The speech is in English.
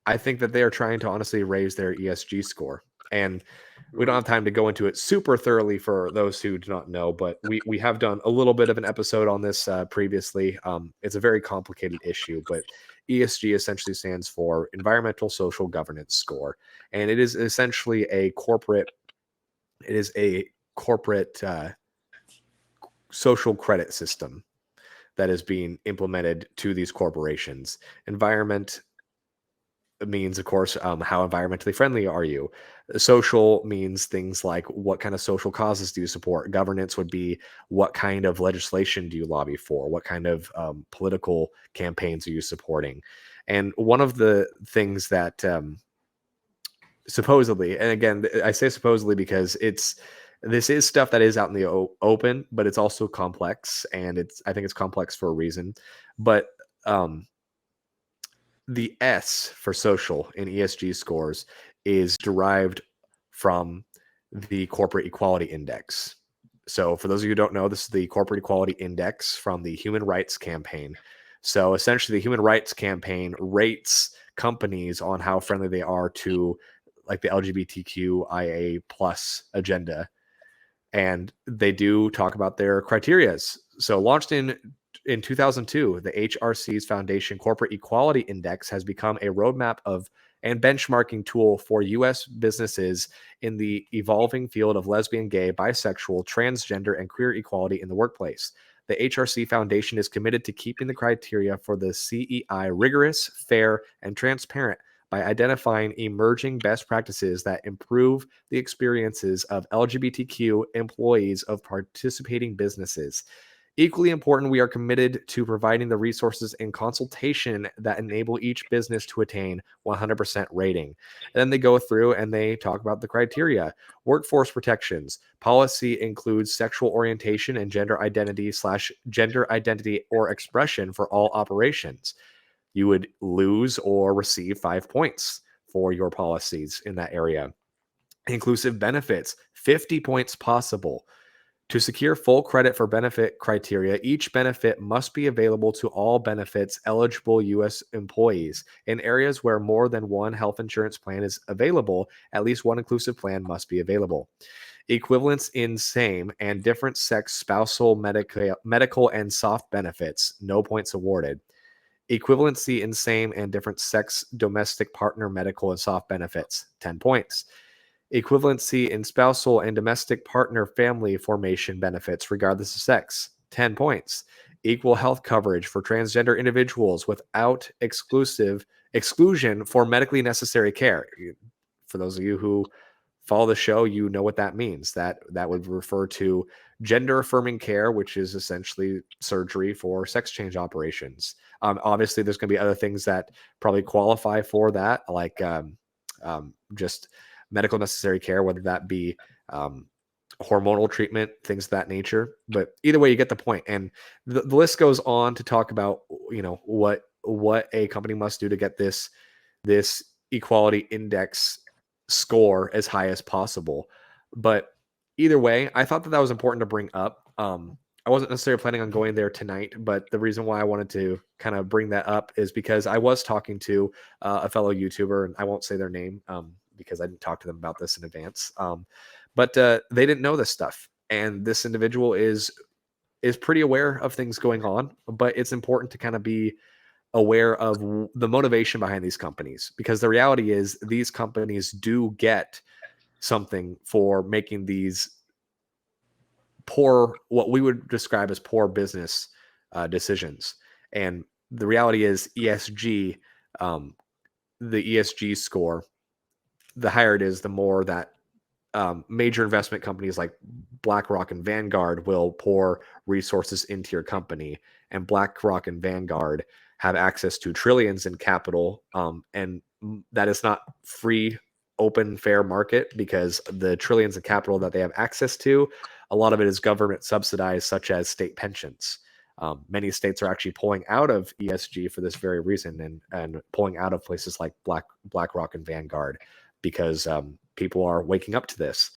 I think that they are trying to honestly raise their ESG score. And we don't have time to go into it super thoroughly for those who do not know, but we have done a little bit of an episode on this previously. It's a very complicated issue, but ESG essentially stands for Environmental Social Governance Score, and it is essentially a corporate. It is a corporate social credit system that is being implemented to these corporations. Environment means, of course, how environmentally friendly are you? Social means things like what kind of social causes do you support? Governance would be what kind of legislation do you lobby for? What kind of political campaigns are you supporting? And one of the things that supposedly, and again, I say supposedly because this is stuff that is out in the open, but it's also complex, and I think it's complex for a reason. But um, the S for social in ESG scores is derived from the Corporate Equality Index. So, for those of you who don't know, this is the Corporate Equality Index from the Human Rights Campaign. So, essentially, the Human Rights Campaign rates companies on how friendly they are to like the LGBTQIA plus agenda, and they do talk about their criterias. So launched in 2002, the HRC's Foundation Corporate Equality Index has become a roadmap of and benchmarking tool for U.S. businesses in the evolving field of lesbian, gay, bisexual, transgender, and queer equality in the workplace. The HRC Foundation is committed to keeping the criteria for the CEI rigorous, fair, and transparent by identifying emerging best practices that improve the experiences of LGBTQ employees of participating businesses. Equally important, we are committed to providing the resources and consultation that enable each business to attain 100% rating. And then they go through and they talk about the criteria. Workforce protections. Policy includes sexual orientation and gender identity or expression for all operations. You would lose or receive 5 points for your policies in that area. Inclusive benefits, 50 points possible. To secure full credit for benefit criteria, each benefit must be available to all benefits eligible U.S. employees. In areas where more than one health insurance plan is available, at least one inclusive plan must be available. Equivalence in same and different sex spousal medical and soft benefits, no points awarded. Equivalency in same and different sex domestic partner medical and soft benefits, 10 points. Equivalency in spousal and domestic partner family formation benefits, regardless of sex, 10 points. Equal health coverage for transgender individuals without exclusion for medically necessary care. For those of you who follow the show, you know what that means. That would refer to gender affirming care, which is essentially surgery for sex change operations. Obviously, there's going to be other things that probably qualify for that, like just medical necessary care, whether that be hormonal treatment, things of that nature. But either way, you get the point. And the list goes on to talk about, what a company must do to get this equality index score as high as possible. But either way, I thought that was important to bring up. I wasn't necessarily planning on going there tonight, but the reason why I wanted to kind of bring that up is because I was talking to a fellow YouTuber, and I won't say their name because I didn't talk to them about this in advance. But they didn't know this stuff, and this individual is pretty aware of things going on. But it's important to kind of be aware of the motivation behind these companies, because the reality is these companies do get something for making these poor, what we would describe as poor business decisions. And the reality is ESG, the ESG score, the higher it is, the more that major investment companies like BlackRock and Vanguard will pour resources into your company. And BlackRock and Vanguard have access to trillions in capital. And that is not free, open, fair market, because the trillions of capital that they have access to, a lot of it is government subsidized, such as state pensions. Many states are actually pulling out of ESG for this very reason, and pulling out of places like BlackRock and Vanguard, because people are waking up to this.